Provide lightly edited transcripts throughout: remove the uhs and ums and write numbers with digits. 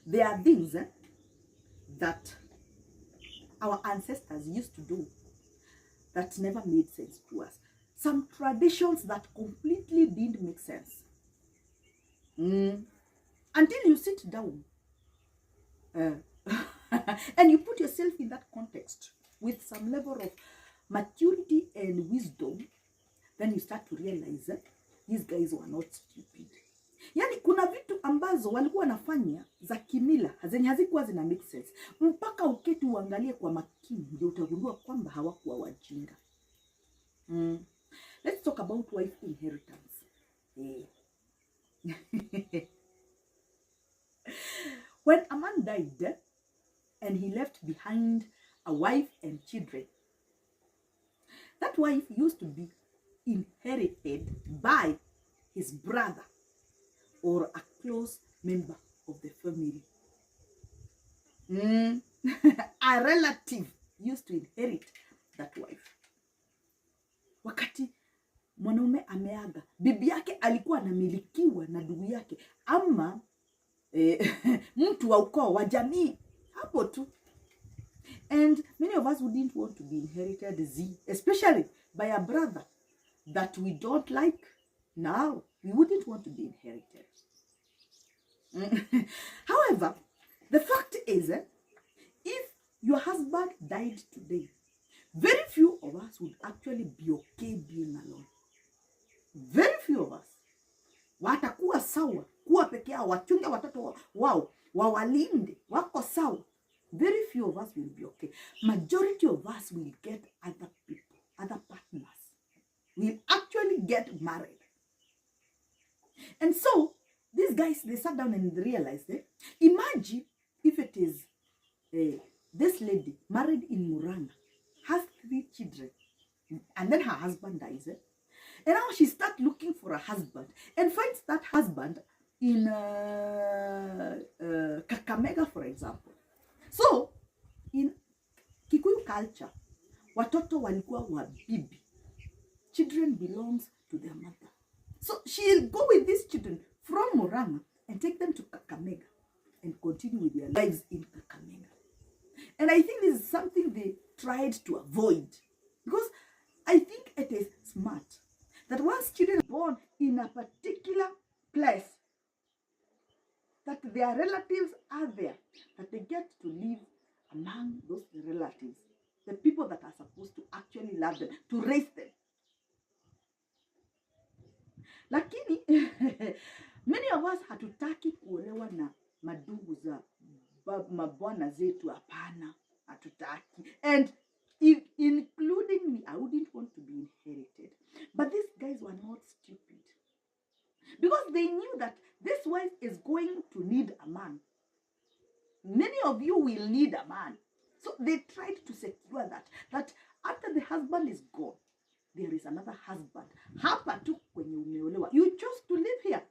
There are things that our ancestors used to do that never made sense to us. Some traditions that completely didn't make sense. Until you sit down and you put yourself in that context with some level of maturity and wisdom, then you start to realize that these guys were not stupid. Yani kuna vitu ambazo walikuwa wanafanya za kimila zenye hazikuwa zina make sense. Mpaka uketi uangalie kwa makini ndio utagundua kwamba hawakuwa wajinga. Let's talk about wife inheritance. When a man died and he left behind a wife and children, that wife used to be inherited by his brother or a close member of the family. A relative used to inherit that wife. Wakati mwanaume ameaga, bibi yake alikuwa anamilikiwa na ndugu yake ama mtu wa ukoo wa jamii, hapo tu. And many of us wouldn't want to be inherited, especially by a brother that we don't like. Now, we wouldn't want to be inherited. However, the fact is, if your husband died today, very few of us would actually be okay being alone. Very few of us. Watakuwa sawa, kuwa peke yao, wachunge watoto wao, wawalinde, wako sawa. Very few of us will be okay. Majority of us will get other people, other partners. We'll actually get married. And so, these guys, they sat down and realized, imagine if it is this lady married in Muranga, has 3 children, and then her husband dies. And now she starts looking for a husband and finds that husband in Kakamega, for example. So, in Kikuyu culture, watoto walikuwa wabibi. Children belongs to their mother. So, she'll go with these children from Murang'a and take them to Kakamega and continue with their lives in Kakamega. And I think this is something they tried to avoid, because I think it is smart that once children are born in a particular place, that their relatives are there, that they get to live among those relatives, the people that are supposed to actually love them, to raise them. Lakini, many of us hatutaki kuolewa na madugu za mabwana zetu, hapana, hatutaki. And including me, I wouldn't want to be inherited. But these guys were not stupid, because they knew that this wife is going to need a man. Many of you will need a man. So they tried to secure that after the husband is gone, there is another husband. Hapa tu kwenye umeolewa. You chose to live here,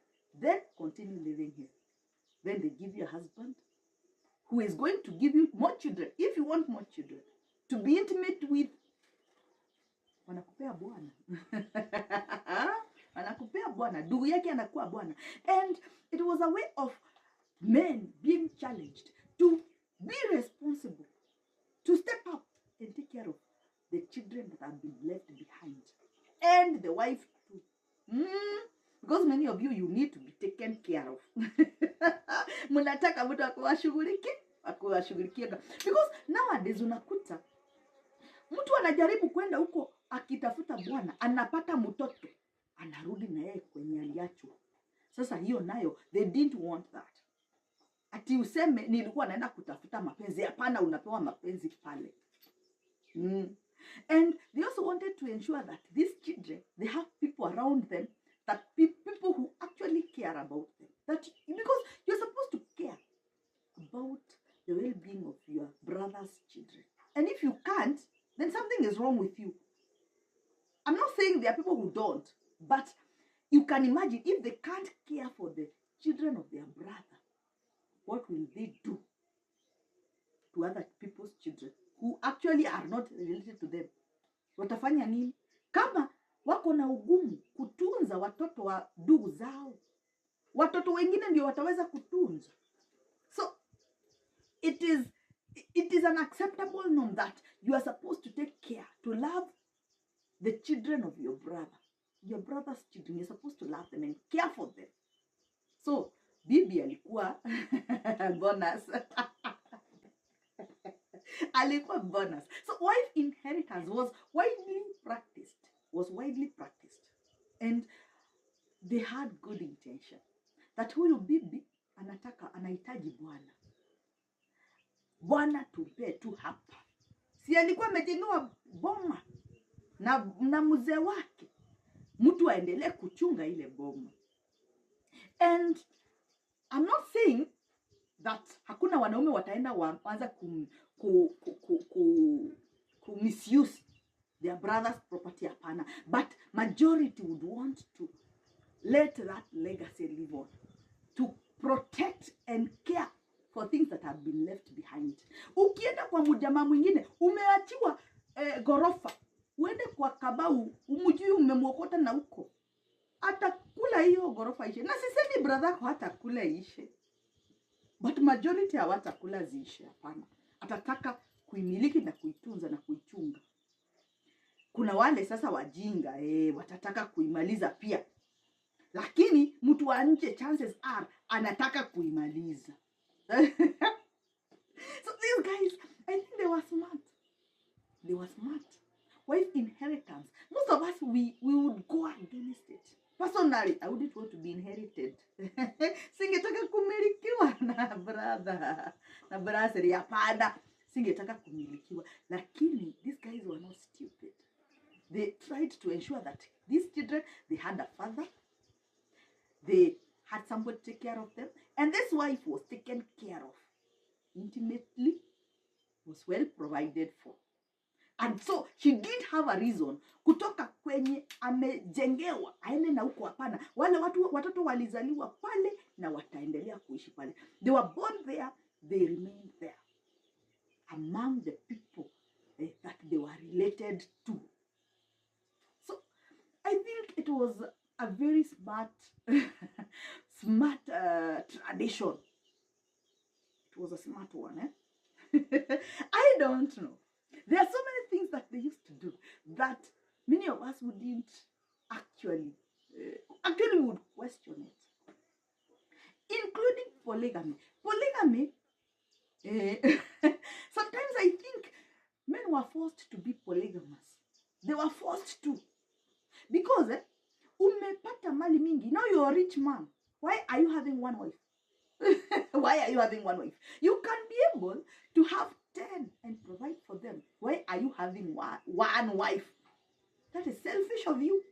then continue living here. Then they give you a husband who is going to give you more children, if you want more children, to be intimate with. Wanakupea bwana. Wanakupea bwana. Ndugu yake anakuwa bwana. And it was a way of men being challenged to be responsible, to step up and take care of the children that have been left behind, and the wife too. Because many of you need to be taken care of. Munataka mtu akuwashughulikie. Because nowadays unakuta mtu anajaribu kwenda huko akitafuta bwana, anapata mtoto, anarudi na yeye kwenye aliacho. Sasa hiyo nayo, they didn't want that. Ati useme nilikuwa naenda kutafuta mapenzi, hapana, unapewa mapenzi pale. And they also wanted to ensure that these children, they have people around them, that people who actually care about them. That because you're supposed to care about the well-being of your brother's children. And if you can't, then something is wrong with you. I'm not saying there are people who don't, but you can imagine if they can't care for the children of their brother, what will they do to other people's children who actually are not related to them? Watafanya nini? Kama wako na ugumu kutunza watoto wa ndugu zao, watoto wengine ndio wataweza kutunza. So it is an acceptable norm that you are supposed to take care, to love the children of your brother's children. You're supposed to love them and care for them. So bibi alikuwa bonus. Alikuwa bonus. So wife inheritance was widely practiced. And they had good intention. That huyu bibi anahitaji bwana tupe tu hapa. Si alikuwa amejengewa boma na mzee wake, mtu aendelee kuchunga ile boma. And I'm not saying that hakuna wanaume wataenda waanza ku misuse their brother's property, hapana, but majority would want to let that legacy live on, to protect and care for things that have been left behind. Ukienda kwa mjamaa mwingine umeachiwa gorofa, uende kwa kabau umjui umemwokota na huko, atakula hiyo gorofa ishe. Na sisemi brother yako hatakula ishe, but majority hawatakula ziishe, hapana. Atataka kuimiliki na kuitunza na kuichunga. Kuna wale sasa wajinga watataka kuimaliza pia, lakini mtu wa nje chances are anataka kuimaliza. So these guys, I think they were smart. Wife inheritance, most of us we would go against it. Personally, I wouldn't want to be inherited. Singetaka kumilikiwa na brother ya pada. Singetaka kumilikiwa. Lakini these guys were not stupid. They tried to ensure that these children, they had a father, they had somebody to take care of them, and this wife was taken care of intimately, was well provided for. And so she did have a reason kutoka kwenye amejengewa aende na huko, hapana. Wale watoto walizaliwa pale na wataendelea kuishi pale. They were born there, they remained there among the people that they were related to. So I think it was a very smart tradition. It was a smart one, I don't know. There are so many things that they used to do that many of us wouldn't actually would question it, including polygamy. Sometimes I think men were forced to be polygamous. They were forced to, because umepata mali mingi, now you're a rich man. Why are you having one wife? Why are you having one wife? You can be able to have 10 and provide for them. Why are you having one wife? That is selfish of you.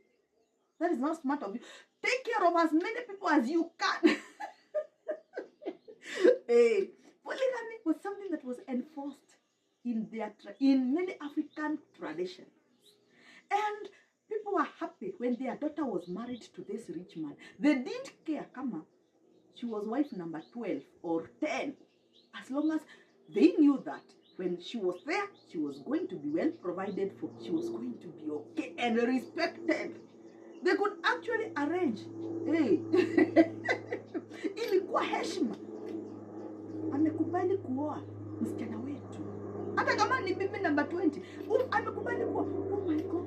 That is not smart of you. Take care of as many people as you can. Polygamy was something that was enforced in many African traditions. And people were happy when their daughter was married to this rich man. They didn't care kama she was wife number 12 or 10. As long as they knew that when she was there, she was going to be well provided for. She was going to be okay and respected. They could actually arrange. Ilikuwa heshima. Amekubali kuoa msichana wetu. Hata kama ni bibi number 20. Amekubali kuoa. Oh my God.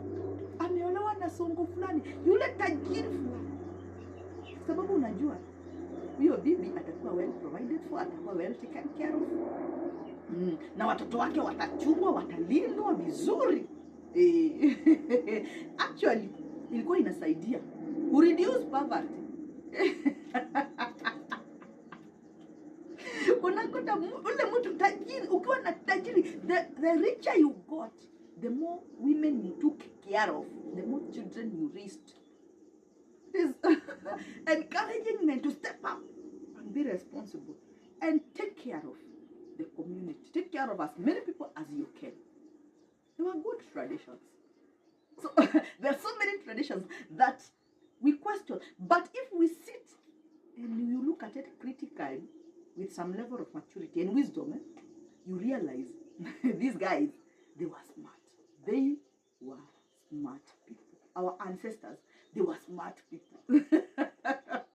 Ameolewa na songo fulani. Yule tajiri fulani. Sababu unajua, huyo bibi atakuwa well provided for, atakuwa well taken care of. Na watoto wake watachungwa, watalindwa vizuri. Actually, ilikuwa inasaidia ku reduce poverty. Unakuta ule mtu tajiri, ukiwa na tajiri, the richer you got, the more women you took care of, the more children you raised. It is encouraging men to step up and be responsible and take care of the community. Take care of as many people as you can. They were good traditions. So there are so many traditions that we question. But if we sit and you look at it critically with some level of maturity and wisdom, you realize these guys, they were smart. They were smart people. Our ancestors, they were smart people.